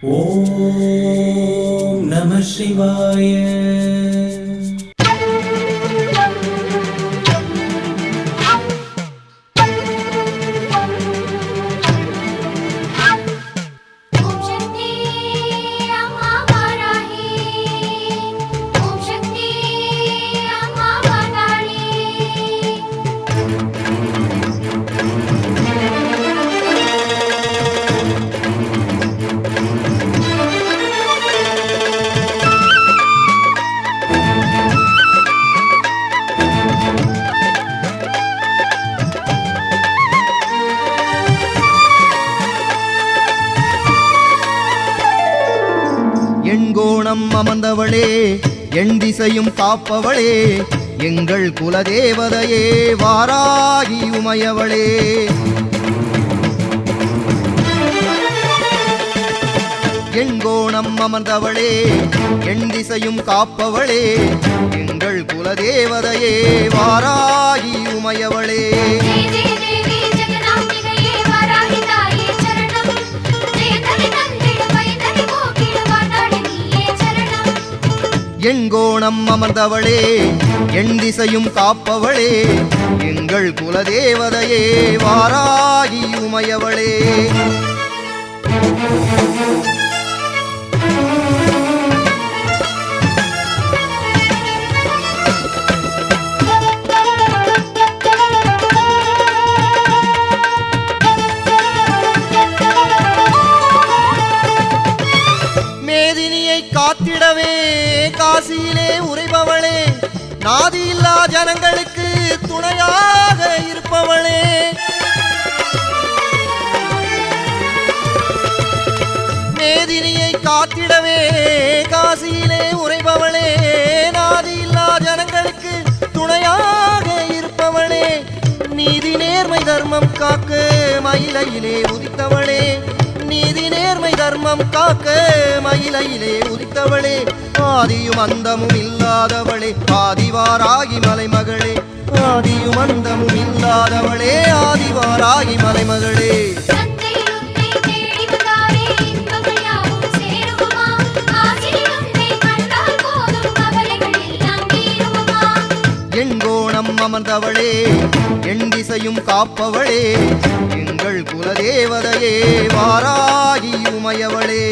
ஓம் நம சிவாய. எண்கோணம் அமர்ந்தவளே, எண் திசையும் காப்பவளே, எங்கள் குலதேவதையே வாராகி உமையவளே. எண்கோணம் அமர்ந்தவளே, எண் திசையும் காப்பவளே, எங்கள் குலதேவதையே வாராகி உமையவளே. எண்கோணம் அமர்ந்தவளே, எண் திசையும் காப்பவளே, எங்கள் குலதேவதையே வாராகி உமையவளே. மேதினியை காத்திடவே காசியிலே உரைபவளே, நாதியில்லா ஜனங்களுக்கு துணையாக இருப்பவளே. மேதினியை காத்திடவே காசியிலே உரைபவளே, நாதியில்லா ஜனங்களுக்கு துணையாக இருப்பவளே. நீதி நேர்மை தர்மம் காக்க மயிலையிலே உதித்தவளே, நீதி நேர்மை தர்மம் காக்க மயிலையிலே உதித்தவளே. ஆதியும் அந்தமும் இல்லாதவளே, ஆதிவாராகி மலைமகளே, ஆதியும் அந்தமும் இல்லாதவளே, ஆதிவாராகி மலைமகளே. எண்கோணம் அமர்ந்தவளே, எண் திசையும் காப்பவளே, எங்கள் குலதேவதையே வாராகி உமையவளே.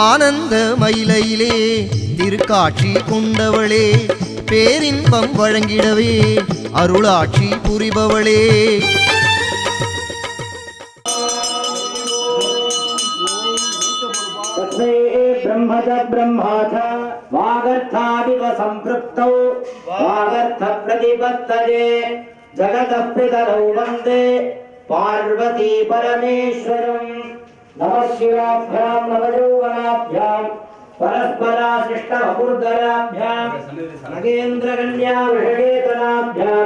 ஆனந்த மயிலையிலே திருக்காட்சி கொண்டவளே, பேரின்பம் வழங்கிடவே அருளாட்சி புரிபவளே. ब्रह्मज ब्रह्माथ वागर्थादिव संपृक्तौ वागर्थ प्रतिपत्तये जगतः पितरौ वन्दे पार्वती परमेश्वरम्। नमः शिवाभ्यां नवयौवनाभ्यां परस्पराशिष्टवपुर्धराभ्यां नगेन्द्रकन्या विषयेतनाभ्यां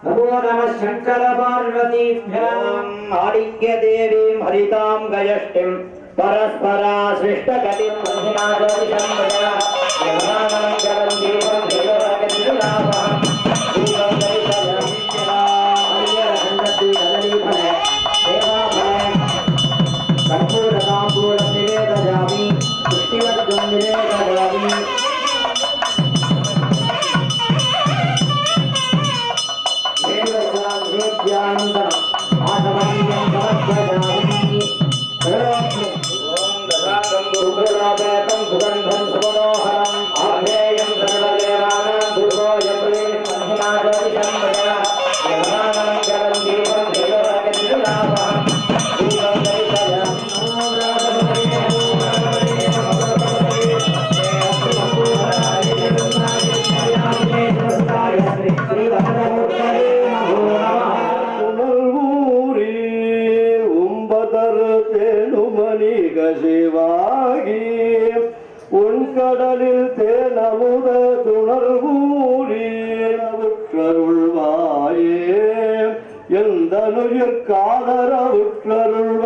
नमो नमः शङ्कर पार्वतीभ्याम्। आलिङ्ग्यदेवीं हरितां गयष्टिं परस्पराशिष्टकटिं महिमाजोषं वया यमानं जलं दीपं जयोरगतिर्लाभम् दीपं दर्शयामि हरिहरखण्डति कदलीफले देवाफले कर्पूरतां पूर्णं निवेदयामि पुष्टिवर्गं निवेदयामि। देवयानन्दनम् आसमनीयं समर्पयामि। गुरुगुलापेतं सुगन्धं सुमनोहरम् आधेयं सर्वदेवानां दुर्गोऽयं महिमाजोषं वया यमानं जलं दीपं जयोरगतिर्लाभम् दीपं दर्शयामि। சிவாகி உன் கடலில் தேனமுத துணர்வூரே உற்றருள்வாயே எந்தனுயிர் காதர உற்றருள்வாயே.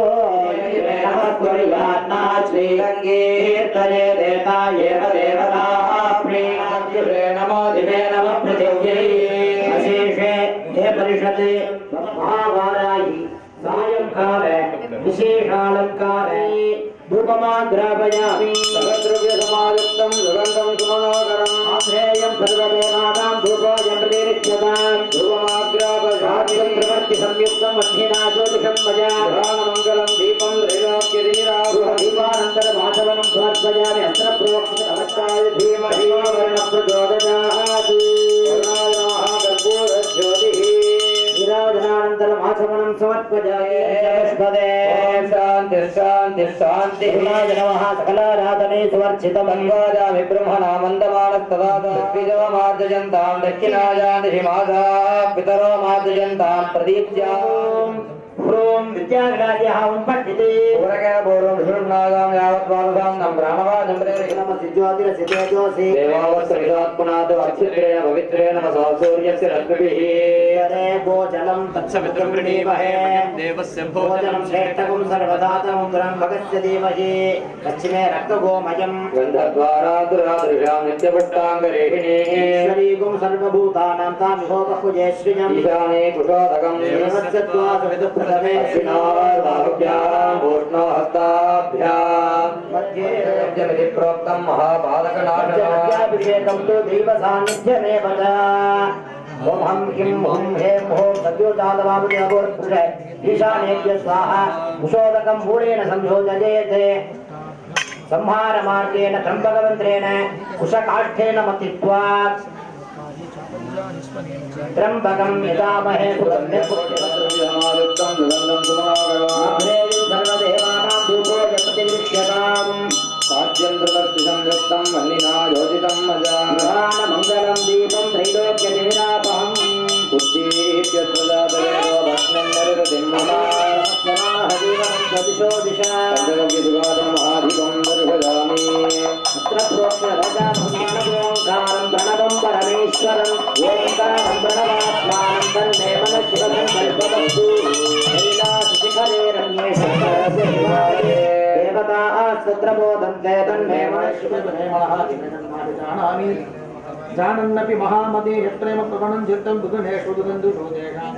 काले विशेषालङ्कारे धूपमाग्रापयामि सर्वद्रव्यसमायुक्तं सुगन्धं सुमनोहरम् आश्रेयं सर्वदेवानां धूपोऽयं प्रतिरिच्यतां धूपमाग्रापयामि प्रवर्तिसंयुक्तं वह्निना ज्योतिषं भजा ध्यानमङ्गलं दीपं दीपानन्तरमाचमनं समर्पयामि अस्त्रप्रोक्षितमस्ताय धीमहि वर्णप्रचोदयात् वर्णाय नमः कर्पूरज्योतिः नीराजनानन्तरमाचमनं समर्पयामि शान्तिः नमः सकलाराधने सुवर्चितम् गङ्गाजामि ब्रह्मणा मन्दमानस्तदा द्विजोमार्जयन्तां दक्षिणायादिशि माधा पितरो मार्जयन्तां प्रदीप्त्याम् ह्रूं विद्याग्राज्यः पठिते पूर्वं विष्णुनागां यावत्वानुसां नं प्राणवाजं ज्योतिरसितेजोषि देवावस्त्रविधात्पुनात् अक्षित्रेण पवित्रेण नमः सूर्यस्य रश्मिभिः भोजनं तत्सवितुं वृणीमहे देवस्य भोजनं श्रेष्ठकं सर्वदातं भगस्य देवहे पश्चिमे रक्तगोमयं गन्धद्वारादुरादृशां नित्यपुष्टाङ्गरेहिणीः ईश्वरीगुं सर्वभूतानां तामिहोपकुजे श्रियम् ईशाने कुशोदकं देवस्य द्वादशविदुप्रथमे बाहुभ्याम् ऊष्णोहस्ताभ्याम् मध्ये यज्ञविधि प्रोक्तं महापादकनाशनम् अभिषेकं तु दैवसान्निध्यमेव च ॐ हं किं हुं हें हों सद्योजातवामुदयगोर्पुष ईशानेभ्य स्वाहा कुशोदकं मूलेन संयोजयेत् संहारमार्गेण त्र्यम्बकमन्त्रेण कुशकाष्ठेन मतित्वा त्र्यम्बकं यजामहे समायुक्तं सुगन्धं सुमनोहरम् सर्वदेवानां धूपोऽयं प्रतिगृह्यताम् साध्यं प्रवर्तिसंयुक्तं वह्निना योजितं मजा मङ्गलं दीपं त्रैलोक्यनिरापहम् बुद्धिरित्यस्वजातवेदो भस्मन्नरुतिं हरिवं दिशो दिशा महाधिकं दर्शयामि प्रोक्षरजामङ्कारं प्रणवं परमेश्वरम् ओङ्कारं प्रणवात्मानं तन्मे मनशिवं कल्पवस्तु कैलासशिखरे रम्ये शङ्करदेवालये देवतास्तत्र मोदन्ते तन्मे मनशिवं जानामि जानन्नपि महामते यत्रेम प्रवणं चित्तं बुधनेषु दुगन्धुषो तेषां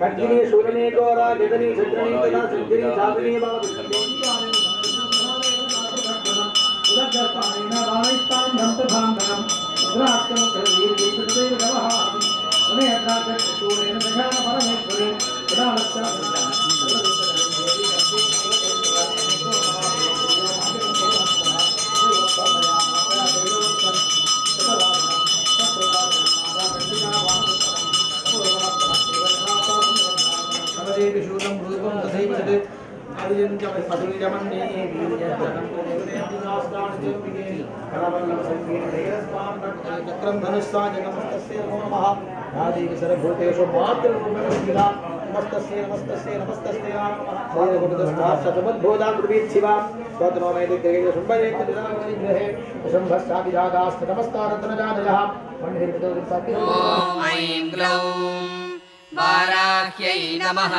कट्टिनी शूरने गौरा जगनी सज्जनी तथा सज्जनी साधनी शूलं रूपं तथैव चक्रं धनुस्सा जगमस्तस्य नमो नमः आदिव सर्वभूतेषु मातृभूमिला नमस्तस्य नमस्तस्य नमस्तस्य शतमद्भूतां ब्रवीत् शिवा स्वतनोमेदिग्रहे शुम्भयेन्द्रहे शुम्भस्याभिजातास्त नमस्काररत्नजातयः ॐ ऐं ग्लौं वाराह्यै नमः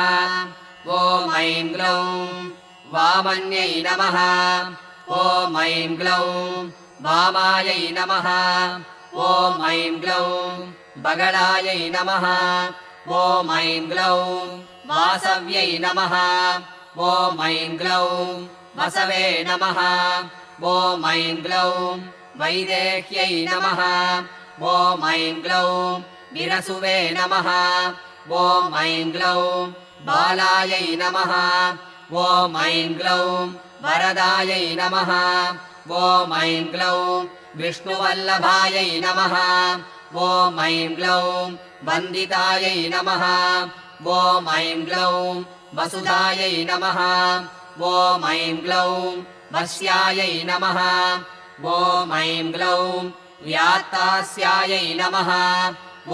ॐ ऐं ग्लौं वामन्यै नमः ॐ ऐं ग्लौं वामायै नमः ॐ ऐं ग्लौं बगलायै नमः ॐ ऐं ग्लौं वासव्यै नमः ॐ ऐं ग्लौं वसवे नमः ॐ ऐं ग्लौं वैदेह्यै नमः ॐ ऐं ग्लौं विरसुवे नमः ॐ ऐं ग्लौं बालायै नमः ॐ ऐं ग्लौं वरदायै नमः ॐ ऐं ग्लौं विष्णुवल्लभायै नमः ॐ ऐं ग्लौं वन्दितायै नमः ॐ ऐं ग्लौं वसुधायै नमः ॐ ऐं ग्लौं वस्यायै नमः ॐ ऐं ग्लौं व्यात्तास्यायै नमः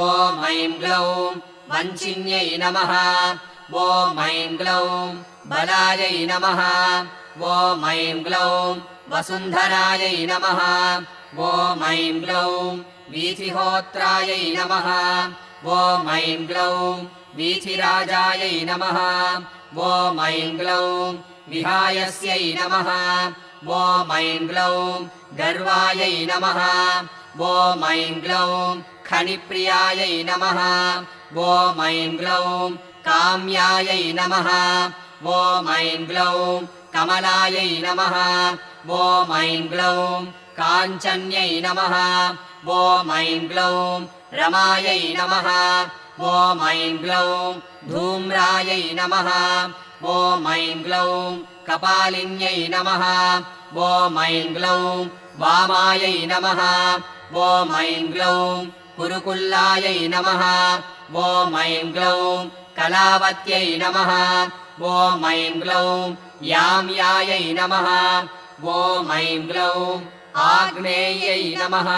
ॐ ऐं ग्लौं वञ्चिन्यै नमः ॐ ऐं ग्लौं बलायै नमः ॐ ऐं ग्लौं वसुन्धरायै नमः ॐ ऐं ग्लौं वीथिहोत्रायै नमः ॐ ऐं ग्लौं वीथिराजायै नमः ॐ ऐं ग्लौं विहायस्यै नमः ॐ ऐं ग्लौं गर्वायै नमः ॐ ऐं ग्लौं खनिप्रियायै नमः ॐ ऐं ग्लौं काम्यायै नमः ॐ ऐं ग्लौं कमलायै नमः ॐ ऐं ग्लौं काञ्चन्यै नमः ॐ ऐं ग्लौं रमायै नमः ॐ ऐं ग्लौं धूम्रायै नमः ॐ ऐं ग्लौं कपालिन्यै नमः ॐ ऐं ग्लौं वामायै नमः ॐ ऐं ग्लौं कुरुकुल्लायै नमः ॐ ऐं ग्लौं कलावत्यै नमः ॐ ऐं ग्लौं याम्यायै नमः ॐ ऐं ग्लौं आग्नेयै नमः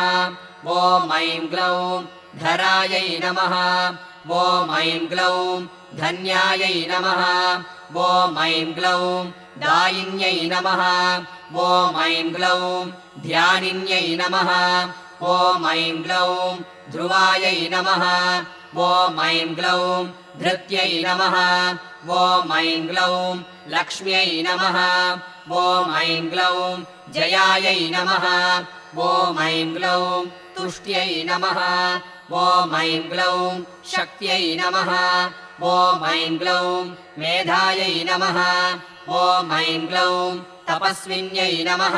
ॐ ऐं ग्लौं धरायै नमः ॐ ऐं ग्लौं धन्यायै नमः ॐ ऐं ग्लौं दायिन्यै नमः ॐ ऐं ग्लौं ध्यानिन्यै नमः ॐ ऐं ग्लौं ध्रुवायै नमः ॐ ऐं ग्लौं धृत्यै नमः ॐ ऐं ग्लौं लक्ष्म्यै नमः ॐ ऐं ग्लौं जयायै नमः ॐ ऐं ग्लौं तुष्ट्यै नमः ॐ ऐं ग्लौं शक्त्यै नमः ॐ ऐं ग्लौं मेधायै नमः ॐ ऐं ग्लौं तपस्विन्यै नमः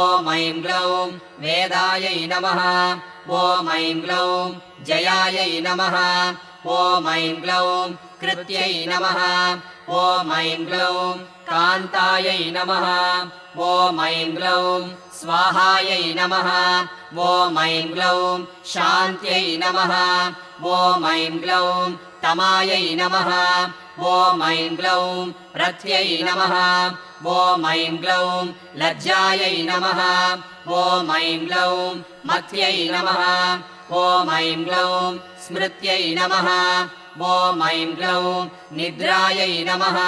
ॐ ऐं ग्लौं वेदायै नमः ॐ ऐं ग्लौं जयायै नमः ॐ ऐं ग्लौं कृत्यै नमः ॐ ऐं ग्लौं कान्तायै नमः ॐ ऐं ग्लौं स्वाहायै नमः ॐ ऐं ग्लौं शान्त्यै नमः ॐ ऐं ग्लौं तमायै नमः ॐ ऐं ग्लौं रथ्यै नमः ॐ ऐं ग्लौं लज्जायै नमः ॐ ऐं ग्लौं मथ्यै नमः ॐ ऐं ग्लौं स्मृत्यै नमः ॐ ऐं ग्लौं निद्रायै नमः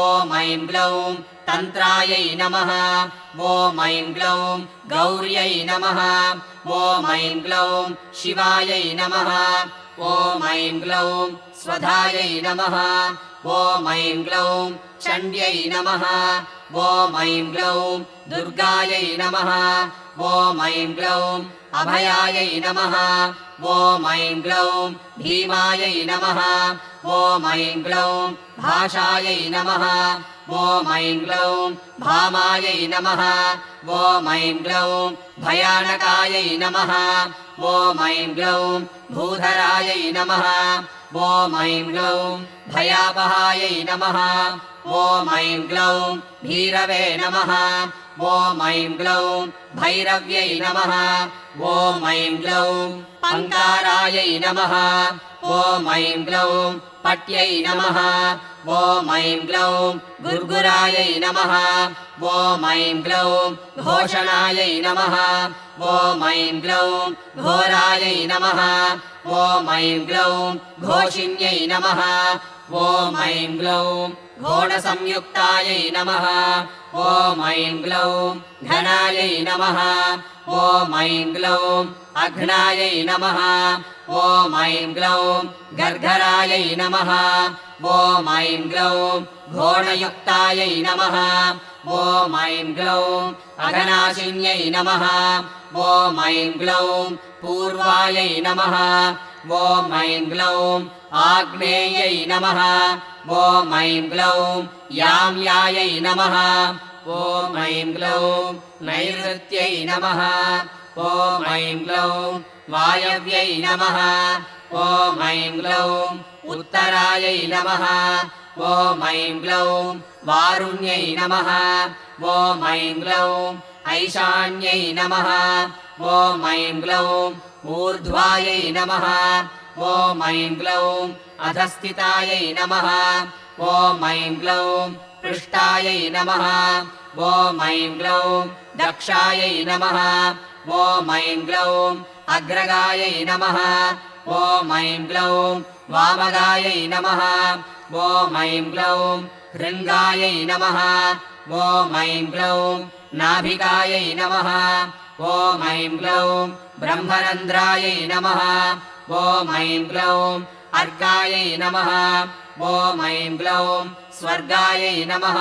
ॐ ऐं ग्लौं तन्त्रायै नमः ॐ ऐं ग्लौं गौर्यै नमः ॐ ऐं ग्लौं शिवायै नमः ॐ ऐं ग्लौं स्वधायै नमः ॐ ऐं ग्लौं चण्ड्यै नमः ॐ ऐं ग्लौं दुर्गायै नमः ॐ ऐं ग्लौं अभयायै नमः ॐ ऐं ग्लौं भीमायै नमः ॐ ऐं ग्लौं भाषायै नमः ॐ ऐं ग्लौं भामायै नमः ॐ ऐं ग्लौं भयानकायै नमः ॐ ऐं ग्लौं भूधरायै नमः ॐ ऐं ग्लौं भयापहायै नमः ॐ ऐं ग्लौं भीरवे नमः ॐ ऐं ग्लौं भैरव्यै नमः ॐ ऐं ग्लौं पङ्कारायै नमः ॐ ऐं ग्लौं पट्यै नमः ॐ ऐं ग्लौं गुर्गुरायै नमः ॐ ऐं ग्लौं घोषणायै नमः ॐ ऐं ग्लौं घोरायै नमः ॐ ऐं ग्लौं घोषिन्यै नमः ॐ ऐं ग्लौं घोडसंयुक्तायै नमः ॐ ऐं ग्लौं घनायै नमः ॐ ऐं ग्लौं अघ्नायै नमः ॐ ऐं ग्लौं गर्गरायै नमः ॐ ऐं ग्लौं घोणयुक्तायै नमः ॐ ऐं ग्लौं अघनाशिन्यै नमः ॐ ऐं ग्लौं पूर्वायै नमः ॐ ऐं ग्लौं आग्नेयै नमः ॐ ऐं ग्लौं याम्यायै नमः ॐ ऐं ग्लौं नैऋत्यै नमः ॐ ऐं ग्लौं वायव्यै नमः ॐ ऐं ग्लौं उत्तरायै नमः ॐ ऐं ग्लौं वारुण्यै नमः ॐ ऐं ग्लौं ऐशान्यै नमः ॐ ऐं ग्लौं ऊर्ध्वायै नमः ॐ ऐं ग्लौं अधस्थितायै नमः ॐ ऐं ग्लौं पृष्ठायै नमः ॐ ऐं ग्लौं दक्षायै नमः ॐ ऐं ग्लौं अग्रगायै नमः ॐ ऐं ग्लौं वामगायै नमः ॐ ऐं ग्लौं हृङ्गायै नमः ॐ ऐं ग्लौं नाभिकायै नमः ॐ ऐं ग्लौं ब्रह्मरन्ध्रायै नमः ॐ ऐं ग्लौं अर्कायै नमः ॐ ऐं ग्लौं स्वर्गायै नमः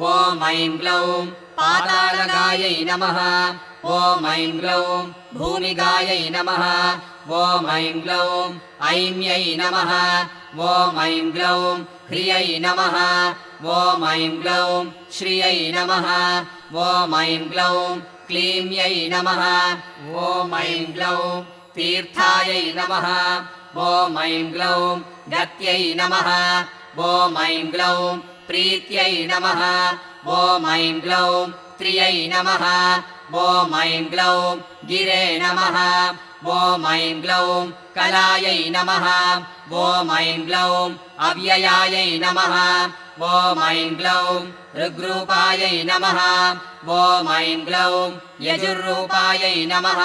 ॐ ऐं ग्लौं पातालगायै नमः ॐ ऐं ग्लौं भूमिगायै नमः ॐ ऐं ग्लौं ऐम्यै नमः ॐ ऐं ग्लौं ह्रियै नमः ॐ ऐं ग्लौं श्रियै नमः ॐ ऐं ग्लौं क्लीम्यै नमः ॐ ऐं ग्लौं तीर्थायै नमः ॐ ऐं ग्लौं गत्यै नमः ॐ ऐं ग्लौं प्रीत्यै नमः ॐ ऐं ग्लौं त्रियै नमः ॐ ऐं ग्लौं गिरे नमः ॐ ऐं ग्लौं कलायै नमः ॐ ऐं ग्लौं अव्ययायै नमः ॐ ऐं ग्लौं ऋग्रूपायै नमः ॐ ऐं ग्लौं यजुर्रूपायै नमः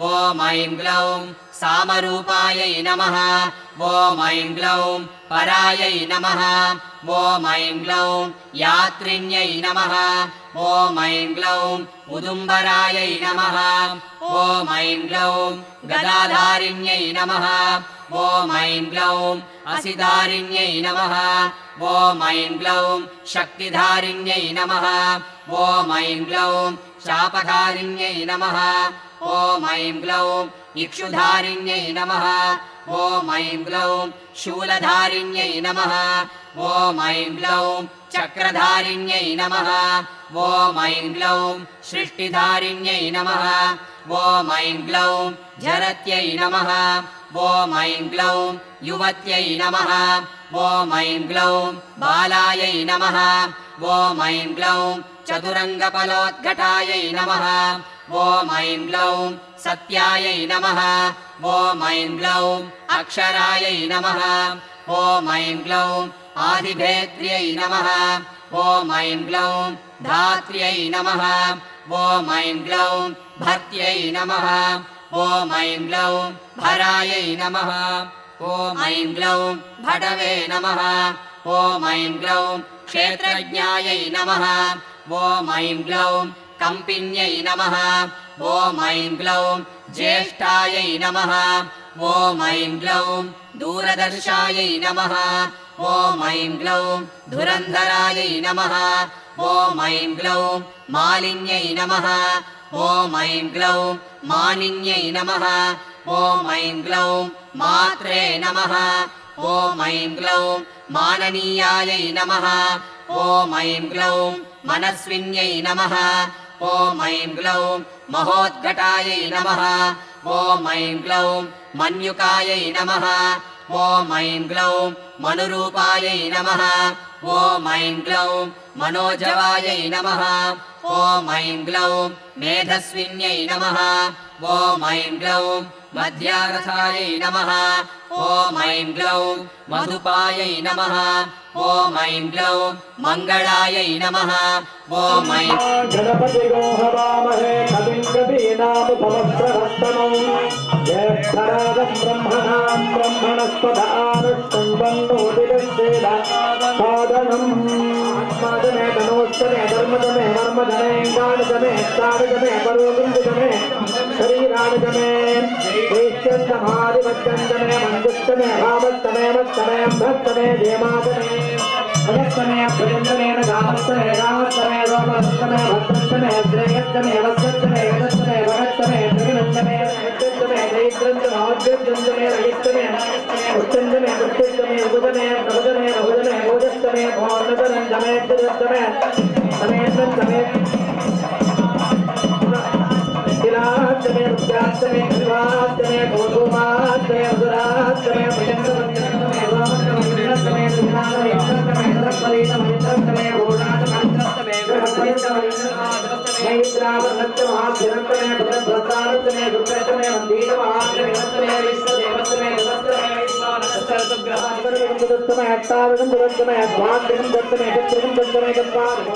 ॐ ऐं ग्लौं सामरूपायै नमः ॐ ऐं ग्लौं परायै नमः ॐ ऐं ग्लौं यात्रिण्यै नमः ॐ ऐं ग्लौं उदुम्बरायै नमः ॐ ऐं ग्लौं गदाधारिण्यै नमः ॐ ऐं ग्लौं असिधारिण्यै नमः ॐ ऐं ग्लौं शक्तिधारिण्यै नमः ॐ ऐं ग्लौं शापधारिण्यै नमः ॐ ऐं ग्लौं इक्षुधारिण्यै नमः ॐ ऐं ग्लौं शूलधारिण्यै नमः ॐ ऐं ग्लौं चक्रधारिण्यै नमः ॐ ऐं ग्लौं सृष्टिधारिण्यै नमः ॐ ऐं ग्लौं झरत्यै नमः ॐ ऐं ग्लौं युवत्यै नमः ॐ ऐं ग्लौं बालायै नमः ॐ ऐं ग्लौं चतुरङ्गफलोद्घटायै नमः ॐ ऐं ग्लौं सत्यायै नमः ॐ ऐं ग्लौं अक्षरायै नमः ॐ ऐं ग्लौं आदिभेद्र्यै नमः ॐ ऐं ग्लौं धात्र्यै नमः ॐ ऐं ग्लौं भर्त्यै नमः ॐ ऐं ग्लौं भरायै नमः ॐ ऐं ग्लौं भटवे नमः ॐ ऐं ग्लौं क्षेत्रज्ञायै नमः ॐ ऐं ग्लौं कम्पिन्यै नमः ॐ ऐं ग्लौं ज्येष्ठायै नमः ॐ ऐं ग्लौं दूरदर्शायै नमः ॐ ऐं ग्लौं धुरन्धरायै नमः ॐ ऐं ग्लौं मालिन्यै नमः ॐ ऐं ग्लौं मानिन्यै नमः ॐ ऐं ग्लौं मात्रे नमः ॐ ऐं ग्लौं माननीयायै नमः ॐ ऐं ग्लौं मनस्विन्यै नमः ॐ ऐं ग्लौं महोद्घटायै नमः ॐ ऐं ग्लौं मन्युकायै नमः ॐ ऐं ग्लौं मनुरूपायै नमः ॐ ऐं ग्लौं मनोजवायै नमः ॐ ऐं ग्लौं मेधस्विन्यै नमः ॐ ऐं ग्लौं मध्यारथायै नमः ॐ ऐं ग्लौं मधुपायै नमः ॐ ऐं ग्लौं मङ्गलायै नमः ॐ ऐं गणपतिगो हवामहे कविं कवीनामुपमश्रवस्तमं ज्येष्ठराजं ब्रह्मणां ब्रह्मणस्पदानुष्टुण्डन्नोतिरश्चेद साधनम् आत्मादमे धनोस्तमे धर्मदमे वर्मदमे गाणदमे ताडदमे परोगुन्दमे शरीराणदमे वेश्यन्तमादिवच्चन्दमे मञ्जुष्टमे भावस्तमे मत्तमे भक्तमे देमादमे भगस्तमे भजन्तमे गामस्तमे रामस्तमे रोमस्तमे भद्रस्तमे श्रेयस्तमे वत्सस्तमे वेदस्तमे भगस्तमे त्रिगुणस्तमे नित्यस्तमे दैत्रन्तमे औद्यन्तमे रहिस्तमे उत्तन्दमे उत्तिष्ठमे उदमे प्रबुदमे बहुदमे भोजस्तमे भोर्णतमे जमेत्यस्तमे समेतस्तमे किलास्तमे रुद्रास्तमे शिवास्तमे गोधूमास्तमे मधुरास्तमे भजन्तमे रोमस्तमे सुनातमे इंद्रस्तमे घोषातमे मैत्रावसत्यमहाभिरन्तमे भद्रभ्रतारस्तमे दुर्गतमे मन्दीरमहाभिरन्तमे विश्वदेवस्तमे विश्वानस्तमे अट्टावगं दुरन्तमे अध्वान्तिकं दत्तमे चत्रकं दत्तमे दत्तारम्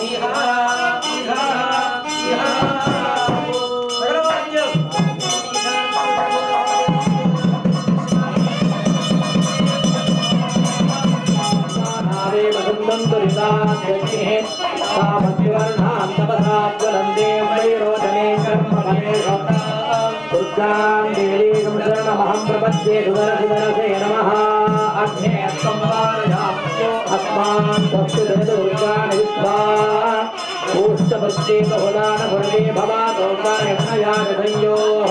शरणमहं प्रपद्ये सुदर्शनसे नमः अग्ने अस्मान् स्वस्ति दुर्गाणि विद्वा सप्तपक्षे बहुलान वर्गे भवादोकायमनयाजसंयोः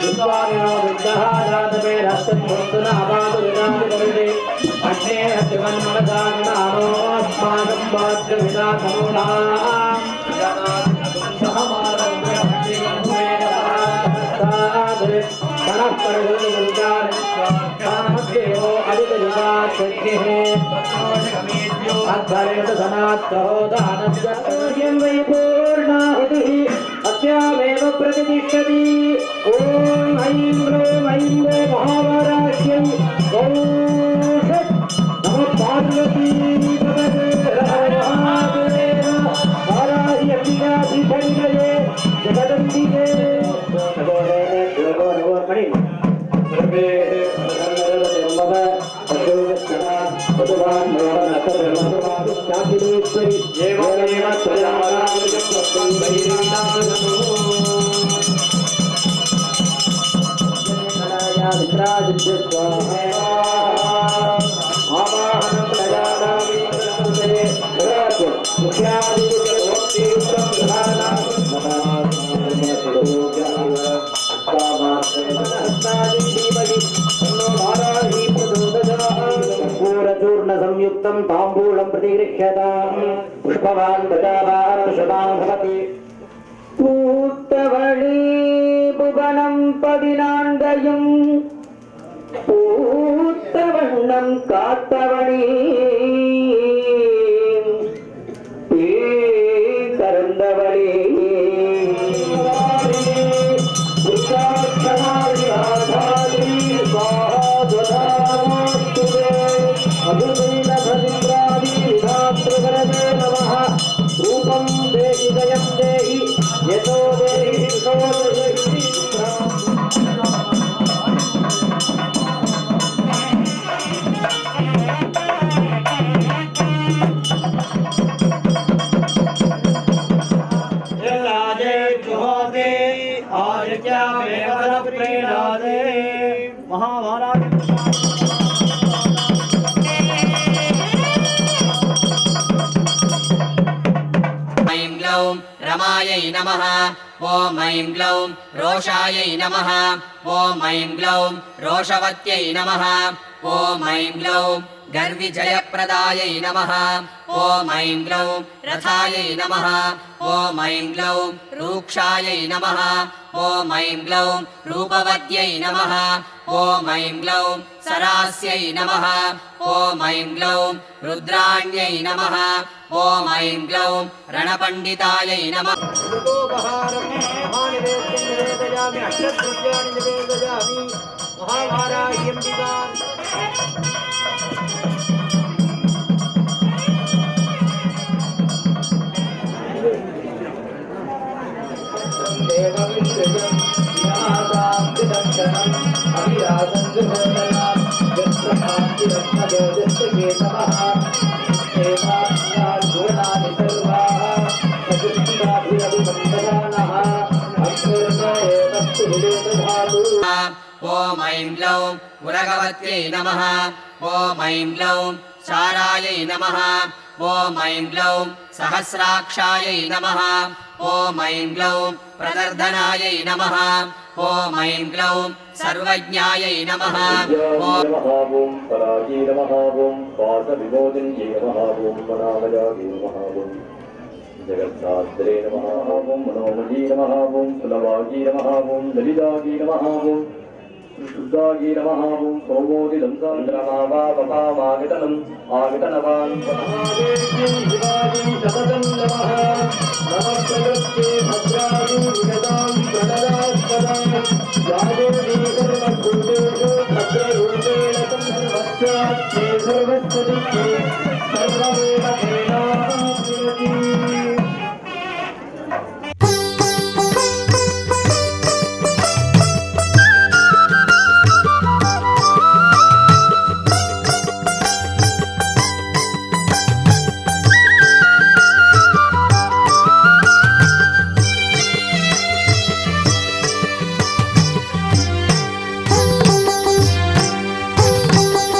विश्वामिनो विद्यः जातमे रस्तन्मुक्तनाभातुविदादिकविदे अग्ने हत्यवन्मनसागणानो अस्माकं वाद्यविदातमूलाम् अस्यामेव प्रतिष्ठति ॐ ऐं ह्रीं ऐं महावाराह्यै ॐ षट् नमः पार्वती वाराह्यम्बिकाधिपतिये जगदम्बिके संयुक्तं ताम्बूलं प्रतिगृह्यताम् पुष्पवान् प्रजावान् शतान् भवति பூத்தவழி புவனம் 14 பூத்த வண்ணம் காத்தவழி கரந்தவழி रूपं देहि जयं देहि यतो देहि रमायै नमः ॐ ऐं ग्लौं रोषायै नमः ॐ ऐं ग्लौं रोषवत्यै नमः ॐ ऐं ग्लौं गर्विजयप्रदायै नमः ॐ ऐं ग्लौं रथायै नमः ॐ ऐं ग्लौं रूक्षायै नमः ॐ ऐं ग्लौं रूपवत्यै नमः ॐ ऐं ग्लौं सरास्यै नमः ॐ ऐं ग्लौं रुद्राण्यै नमः ॐ ऐं ग्लौं रणपण्डितायै नमः ॐ ऐं ग्लौं उरगवत्यै नमः ॐ ऐं ग्लौं चारायै नमः ॐ ऐं ग्लौं सहस्राक्षायै नमः ॐ ऐं ग्लौं प्रदर्धनायै नमः ॐ ऐं ग्लौं सर्वज्ञायै नमः ॐ पराजी नमः ॐ पाशविमोचन्यै नमः ॐ मनामयायै नमः ॐ जगत्सात्रे नमः ॐ मनोमजी नमः ॐ सुलभाजी नमः ॐ ललिताजी नमः ॐ शुद्धाजी नमः ॐ सौमोदिलं चन्द्रमावापपामागतनम् आगतनवान् शततं नमः नमः प्रगत्ये भद्रादि विगतां प्रणदास्पदा यादेवी सर्वभूतेषु भद्ररूपेण सर्वस्यात्मे सर्वस्वदित्ये सर्वमेव तेनाप्नोति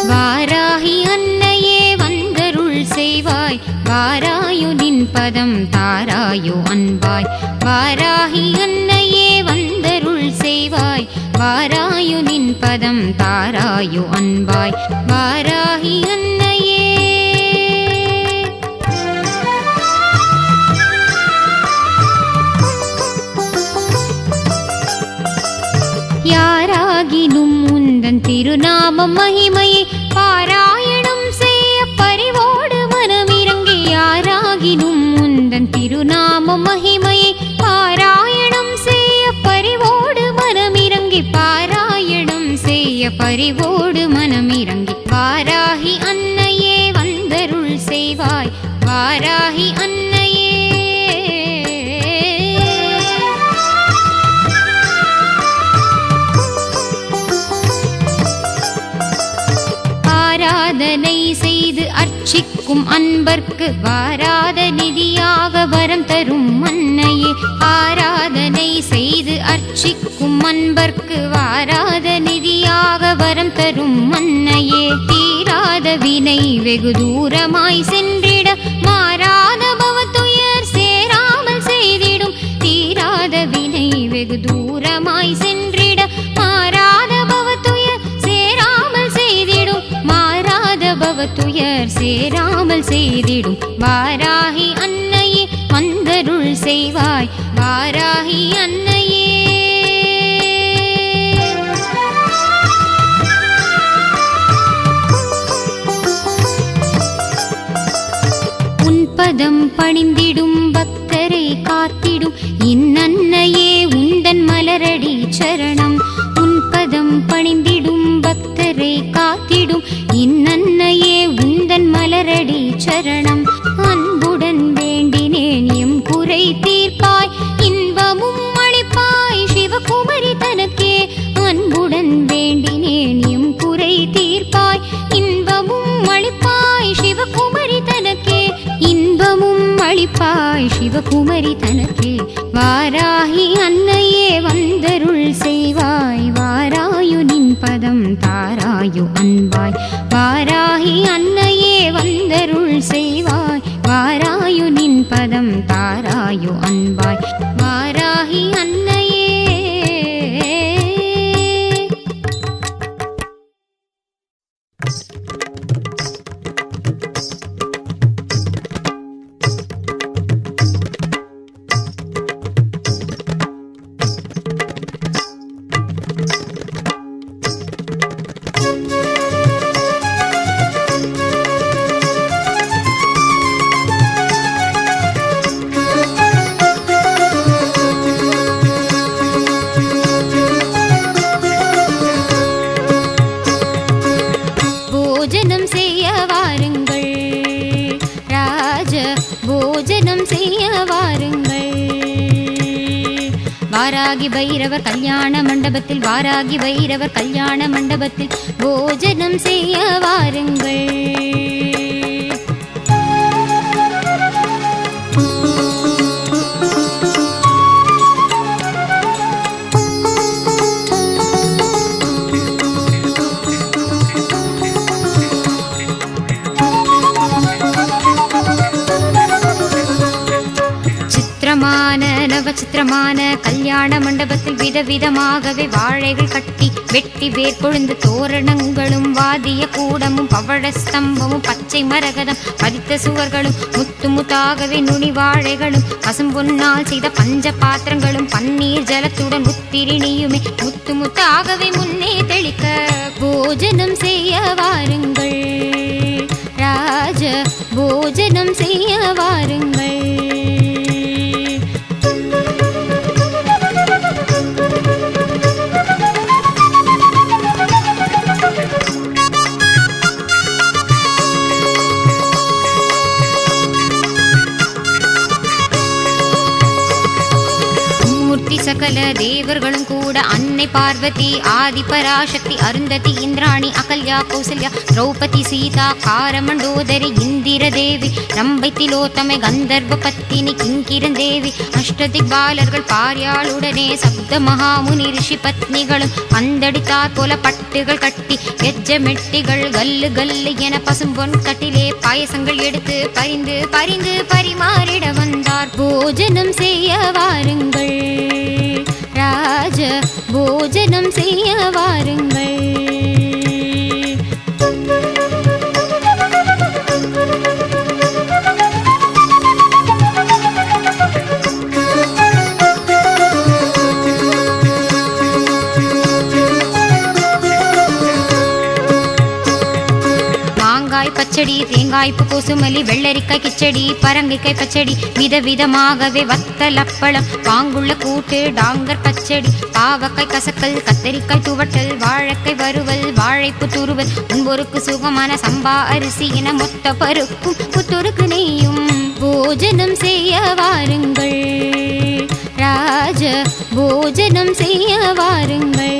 வாராகி அன்னையே வந்தருள் செய் செய்வாய் வாராயு நின் பதம் தாராயு அன்பாய் வாராகி அன்னையே வந்தருள் செய்வாய் வாராயு நின் பதம் தாராயு அன்பாய் வாராகி அன்னையே. யாராகினும் உந்தன் திருநாமம் மகிமையை பாராயணம் செய்ய பரிவோடு மனமிறங்கி யாராகினும் உந்தன் திருநாமம் மகிமையை பாராயணம் செய்ய பரிவோடு மனமிறங்கி பாராயணம் செய்ய பரிவோடு மனமிறங்கி வாராகி அன்னையே வந்தருள் செய்வாய் வாராகி அன்னையே. ஆராதனை செய்து அர்ச்சிக்கும் அன்பர்க்கு வாராத நிதியாக வரம் தரும் அன்னையே ஆராதனை செய்து அர்ச்சிக்கும் அன்பர்க்கு வாராத நிதியாக வரம் தரும் அன்னையே. தீராத வினை வெகு தூரமாய் சென்றிட மாறாத பவத்துயர் சேராமல் செய்திடும் தீராத வினை வெகு தூரமாய் சென்றிட மாறாத பவத்துயர் சேராமல் செய்திடும் மாறாத பவத்துயர் சேராமல் செய்திடும் வாராகி அன்னையே வந்தருள் செய்வாய் வாராகி அன்னையே. பதம் பணிந்திடும் பக்தரை காத்திடும் இன்னன்னையே உந்தன் மலரடி சரணம் உன் பதம் பணிந்திடும் பக்தரை காத்திடும் இன்னன்னையே உந்தன் மலரடி சரணம் அன்புடன் வேண்டினேன் எம் குறை தீர்ப்பாய் இன்பமும் அளிப்பாய் சிவகுமரி தனக்கே அன்புடன் வேண்டினேன் எம் குறை தீர்ப்பாய் இன்பமும் அளிப்பாய் சிவகுமரி தனக்கே இன்பமும் அளிப்பாய் சிவகுமரி தனக்கே வாராகி அன்னையே வந்தருள் செய்வாய் வாராயு நின் பதம் தாராயு அன்பாய் வாராகி அன்னையே வந்தருள் செய்வாய் வாராயு நின் பதம் தாராயு அன்பாய் வாராகி அன்னையே. போஜனம் செய்ய வாருங்கள் ராஜ போஜனம் செய்ய வாருங்கள் வாராகி பைரவர் கல்யாண மண்டபத்தில் வாராகி பைரவர் கல்யாண மண்டபத்தில் போஜனம் செய்ய வாருங்கள். நவச்சித்திரமான கல்யாண மண்டபத்தில் விதவிதமாகவே வாழைகள் கட்டி வெட்டி வேர் கொழுந்து தோரணங்களும் வாதிய கூடமும் பவழ ஸ்தம்பமும் பச்சை மரகதம் பதித்த சுவர்களும் முத்து முத்தாகவே நுனி வாழைகளும் பசும்பொன்னால் செய்த பஞ்ச பாத்திரங்களும் பன்னீர் ஜலத்துடன் உத்திரிணியுமே முத்து முத்தாகவே முன்னே தெளிக்க போஜனம் செய்ய வாருங்கள் ராஜ போஜனம் செய்ய வாருங்கள். சகல தேவர்களும் கூட அன்னை பார்வதி ஆதி பராசக்தி அருந்ததி இந்திராணி அகல்யா கௌசல்யா திரௌபதி சீதா காரமண்டோதரி இந்திர தேவி ரம்பை திலோத்தமை கந்தர்வ பத்தினி கிங்கிரன் தேவி அஷ்டதிக்பாலர்கள் பாரியாளுடனே சப்த மகாமுனி ரிஷி பத்னிகளும் பந்தடித்தார் போல பட்டுகள் கட்டி எஜ்ஜமெட்டிகள் கல்லு கல்லு என பசும்பொன் கட்டிலே பாயசங்கள் எடுத்து பரிந்து பரிந்து பரிமாறிட வந்தார். போஜனம் செய்ய வாருங்கள் ராஜ போஜனம் செய்ய வாருங்கள். பச்சடி தேங்காய்ப்பு கோசுமலி வெள்ளரிக்காய் கிச்சடி பரங்கிக்காய் பச்சடி விதவிதமாகவே வத்தலப்பழம் பாங்குள்ள கூட்டு டாங்கர் பச்சடி பாவக்காய் கசக்கல் கத்தரிக்காய் துவட்டல் வாழைக்காய் வறுவல் வாழைப்பு துருவல் உன்பொருக்கு சுகமான சம்பா அரிசி என மொத்த பருப்பும் புத்துருக்கு நெய்யும். போஜனம் செய்ய வாருங்கள் ராஜ போஜனம் செய்ய வாருங்கள்.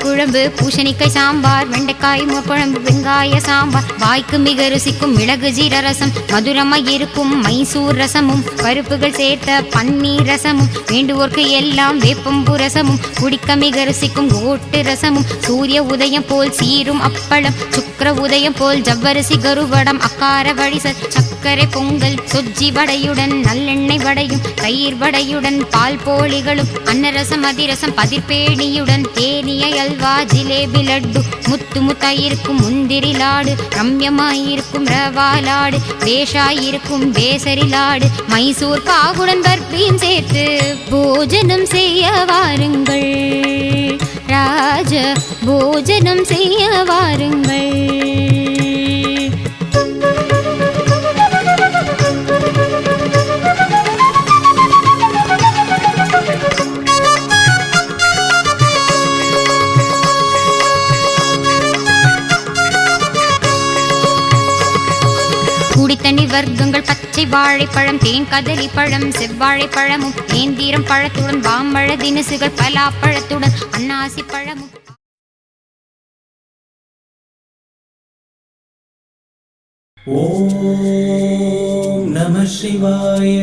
குழம்பு பூசணிக்காய் சாம்பார் வெண்டைக்காய் குழம்பு வெங்காய சாம்பார் வாய்க்கு மிக ருசிக்கும் மிளகு ஜீர ரசம் மதுரமாய் இருக்கும் மைசூர் ரசமும் பருப்புகள் சேர்த்த பன்னீர் ரசமும் வேண்டுவோர்க்கு எல்லாம் வேப்பம்பூ ரசமும் குடிக்க மிக ருசிக்கும் கோட்டு ரசமும் சூரிய உதயம் போல் சீரும் அப்பளம் சுக்கர உதயம் போல் ஜவ்வரிசி கருவடம் அக்கார வழிசல் சர்க்கரை பொங்கல் சொஜ்ஜி வடையுடன் நல்லெண்ணெய் வடையும் தயிர் வடையுடன் பால் போளிகளும் அன்னரசம் அதிரசம் பதிர்பேணியுடன் தேனிய அல்வா ஜிலேபி லட்டு முத்து முத்தாயிருக்கும் முந்திரி லாடு ரம்யமாயிருக்கும் ரவா லாடு பேஷாயிருக்கும் பேசரி லாடு மைசூர் பாகுடன் பர்பியும் சேர்த்து போஜனம் செய்ய வாருங்கள் ராஜ போஜனம் செய்ய வாருங்கள். குடித்தண்ணீர் வர்க்கங்கள் பச்சை வாழைப்பழம் தேன் கதலி பழம் செவ்வாழை பழமும் நேந்திரம் பழத்துடன் வாம்பழ தினுசுகள் பலாப்பழத்துடன் அன்னாசி பழமும். ஓம் நம சிவாய.